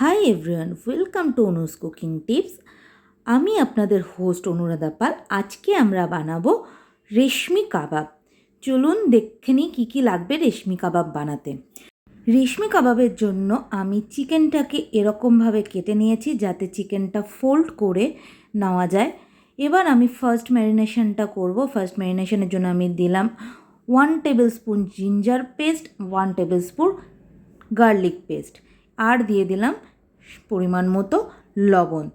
High everyone, welcome to Anu's cooking tips. আমি আপনাদের host Anuradha পাল। আজকে আমরা বানাবো রেশমি কাবাব। চলুন দেখে নিই কী কী লাগবে রেশমি কাবাব বানাতে। রেশমি কাবাবের জন্য আমি চিকেনটাকে এরকমভাবে কেটে নিয়েছি যাতে চিকেনটা ফোল্ড করে নেওয়া যায়। এবার আমি ফার্স্ট ম্যারিনেশনটা করব। ফার্স্ট ম্যারিনেশনের জন্য আমি দিলাম 1 tablespoon ginger paste, 1 tablespoon garlic paste, আর দিয়ে দিলাম পরিমাণ মতো লবণ,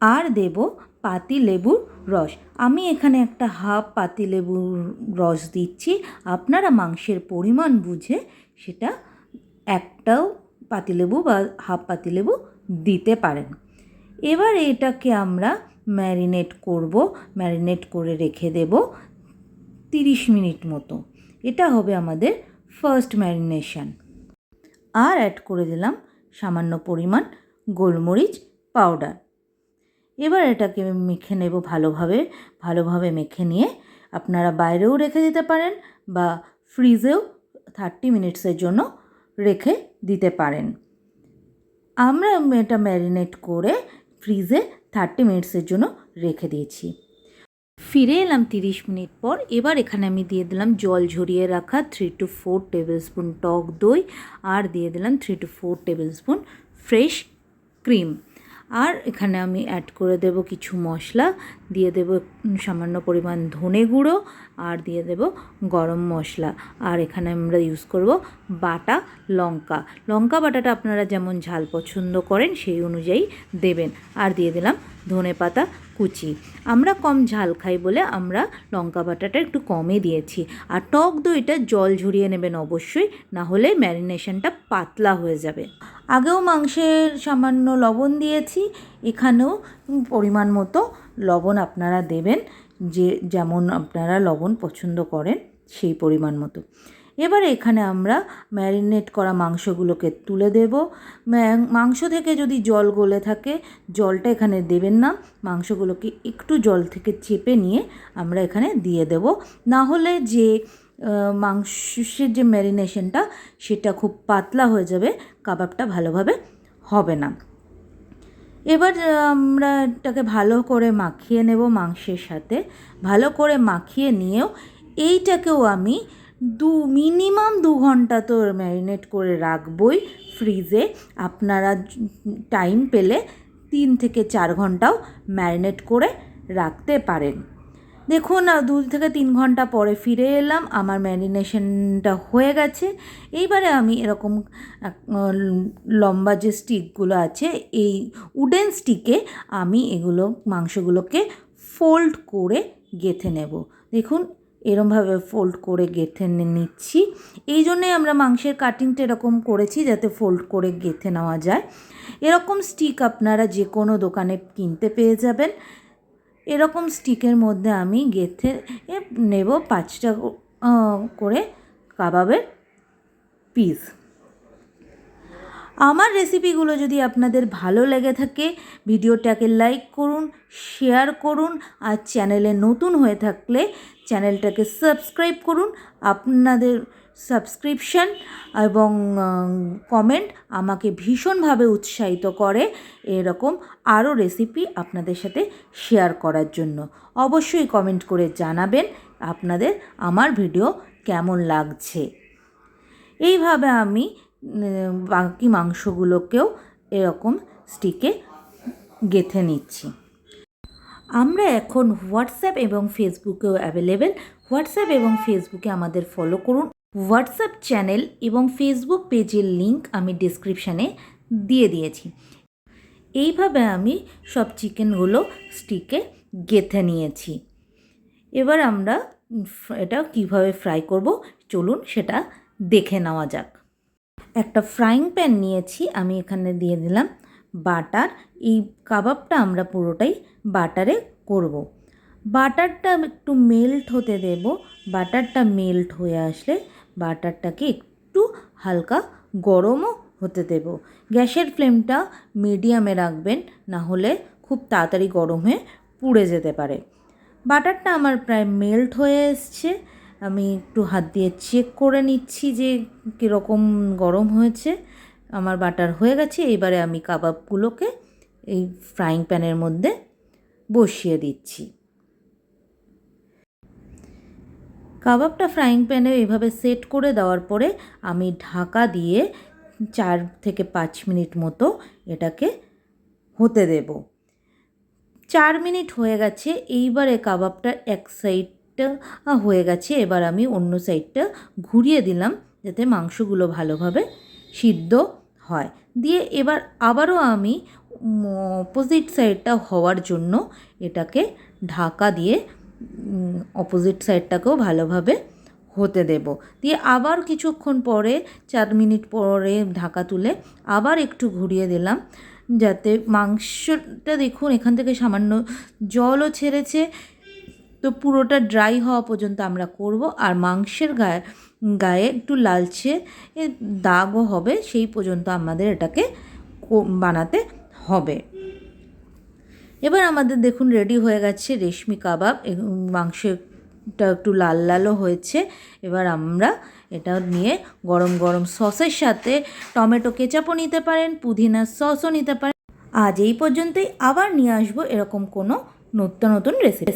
আর দেব পাতি লেবুর রস। আমি এখানে একটা হাফ পাতি লেবুর রস দিচ্ছি। আপনারা মাংসের পরিমাণ বুঝে সেটা একটাও পাতিলেবু বা হাফ পাতিলেবু দিতে পারেন। এবার এটাকে আমরা ম্যারিনেট করব। ম্যারিনেট করে রেখে দেব 30 মিনিট মতো। এটা হবে আমাদের ফার্স্ট ম্যারিনেশন। আর অ্যাড করে দিলাম সামান্য পরিমাণ গোলমরিচ পাউডার। এবার এটাকে মেখে নেব ভালোভাবে মেখে নিয়ে আপনারা বাইরেও রেখে দিতে পারেন বা ফ্রিজেও 30 মিনিটসের জন্য রেখে দিতে পারেন। আমরা এটা ম্যারিনেট করে ফ্রিজে 30 মিনিটসের জন্য রেখে দিয়েছি। ফিরে এলাম 30 মিনিট পর। এবার এখানে আমি দিয়ে দিলাম জল ঝরিয়ে রাখা 3 to 4 টেবিল স্পুন টক দই, আর দিয়ে দিলাম 3 to 4 tablespoon fresh cream. আর এখানে আমি অ্যাড করে দেব কিছু মশলা, দিয়ে দেব সামান্য পরিমাণ ধনে গুঁড়ো, আর দিয়ে দেব গরম মশলা। আর এখানে আমরা ইউজ করব বাটা লঙ্কা বাটাটা আপনারা যেমন ঝাল পছন্দ করেন সেই অনুযায়ী দেবেন। আর দিয়ে দিলাম ধনেপাতা কুচি। আমরা কম ঝাল খাই বলে আমরা লঙ্কা বাটাটা একটু কমই দিয়েছি। আর টক দইটা জল ঝরিয়ে নেবেন অবশ্যই, না হলে ম্যারিনেশনটা পাতলা হয়ে যাবে। আগেও মাংসের সামান্য লবণ দিয়েছি, এখানেও পরিমাণ মতো লবণ আপনারা দেবেন, যেমন আপনারা লবণ পছন্দ করেন সেই পরিমাণ মতো। এবার এখানে আমরা ম্যারিনেট করা মাংসগুলোকে তুলে দেব। মাংস থেকে যদি জল গলে থাকে জলটা এখানে দেবেন না, মাংসগুলোকে একটু জল থেকে চেপে নিয়ে আমরা এখানে দিয়ে দেব, না হলে যে মাংসের যে ম্যারিনেশনটা সেটা খুব পাতলা হয়ে যাবে, কাবাবটা ভালোভাবে হবে না। এবার আমরা এটাকে ভালো করে মাখিয়ে নেব মাংসের সাথে। ভালো করে মাখিয়ে নিয়েও এইটাকেও আমি মিনিমাম 2 ঘন্টা তো ম্যারিনেট করে রাখবই ফ্রিজে। আপনারা টাইম পেলে 3 থেকে 4 ঘন্টাও ম্যারিনেট করে রাখতে পারেন। দেখুন 2 থেকে 3 ঘন্টা পরে ফিরে এলাম, আমার ম্যারিনেশনটা হয়ে গেছে। এইবারে আমি এরকম লম্বা যে স্টিকগুলো আছে, এই উডেন স্টিকে আমি মাংসগুলোকে ফোল্ড করে গেঁথে নেব। দেখুন এরমভাবে ফোল্ড করে গেঁথে নিচ্ছি। এই জন্যে আমরা মাংসের কাটিংটা এরকম করেছি যাতে ফোল্ড করে গেঁথে নেওয়া যায়। এরকম স্টিক আপনারা যে কোনো দোকানে কিনতে পেয়ে যাবেন। এরকম স্টিকের মধ্যে আমি গেঁথে নেব 5টা করে কাবাবের পিস। আমার রেসিপিগুলো যদি আপনাদের ভালো লেগে থাকে ভিডিওটাকে লাইক করুন, শেয়ার করুন, আর চ্যানেলে নতুন হয়ে থাকলে চ্যানেলটাকে সাবস্ক্রাইব করুন। আপনাদের সাবস্ক্রিপশন এবং কমেন্ট আমাকে ভীষণভাবে উৎসাহিত করে এরকম আরও রেসিপি আপনাদের সাথে শেয়ার করার জন্য। অবশ্যই কমেন্ট করে জানাবেন আপনাদের আমার ভিডিও কেমন লাগছে। এইভাবে আমি বাকি মাংসগুলোকেও এরকম স্টিকে গেঁথে নিচ্ছি। আমরা এখন হোয়াটসঅ্যাপ এবং ফেসবুকেও অ্যাভেলেবেল। হোয়াটসঅ্যাপ এবং ফেসবুকে আমাদের ফলো করুন। হোয়াটসঅ্যাপ চ্যানেল এবং ফেসবুক পেজের লিঙ্ক আমি ডেসক্রিপশানে দিয়ে দিয়েছি। এইভাবে আমি সব চিকেনগুলো স্টিকে গেঁথে নিয়েছি। এবার আমরা এটা কিভাবে ফ্রাই করব চলুন সেটা দেখে নেওয়া যাক। একটা ফ্রাইং প্যান নিয়েছি, আমি এখানে দিয়ে দিলাম বাটার। এই কাবাবটা আমরা পুরোটাই বাটারে করব। বাটারটা একটু মেল্ট হতে দেব। বাটারটা মেল্ট হয়ে আসলে বাটারটাকে একটু হালকা গরমও হতে দেব। গ্যাসের ফ্লেমটা মিডিয়ামে রাখবেন, না হলে খুব তাড়াতাড়ি গরম হয়ে পুড়ে যেতে পারে। বাটারটা আমার প্রায় মেল্ট হয়ে এসছে। আমি একটু হাত দিয়ে চেক করে নিচ্ছি যে কীরকম গরম হয়েছে। আমার বাটার হয়ে গেছে। এবারে আমি কাবাবগুলোকে এই ফ্রাইং প্যানের মধ্যে বসিয়ে দিচ্ছি। কাবাবটা ফ্রাইং প্যানে এভাবে সেট করে দেওয়ার পরে আমি ঢাকা দিয়ে 4 থেকে 5 মিনিট মতো এটাকে হতে দেব। 4 মিনিট হয়ে গেছে। এইবারে কাবাবটা এক সাইডটা হয়ে গেছে। এবার আমি অন্য সাইডটা ঘুরিয়ে দিলাম যাতে মাংসগুলো ভালোভাবে সিদ্ধ হয়। দিয়ে এবার আবারও আমি অপোজিট সাইডটা হওয়ার জন্য এটাকে ঢাকা দিয়ে অপোজিট সাইডটাকেও ভালোভাবে হতে দেব। দিয়ে আবার কিছুক্ষণ পরে 4 মিনিট পরে ঢাকা তুলে আবার একটু ঘুরিয়ে দিলাম যাতে মাংসটা দেখুন এখান থেকে সামান্য জলও ছেড়েছে। তো পুরোটা ড্রাই হওয়া পর্যন্ত আমরা করব। আর মাংসের গায়ে একটু লালচে দাগও হবে, সেই পর্যন্ত আমাদের এটাকে বানাতে হবে। এবার আমাদের দেখুন রেডি হয়ে গেছে রেশমি কাবাব। মাংসটা একটু লাল লালও হয়েছে। এবার আমরা এটা নিয়ে গরম গরম সসের সাথে টমেটো কেচাপও নিতে পারেন, পুদিনার সসও নিতে পারেন। আজ এই পর্যন্তই। আবার নিয়ে আসবো এরকম কোনো নতুন নতুন রেসিপি।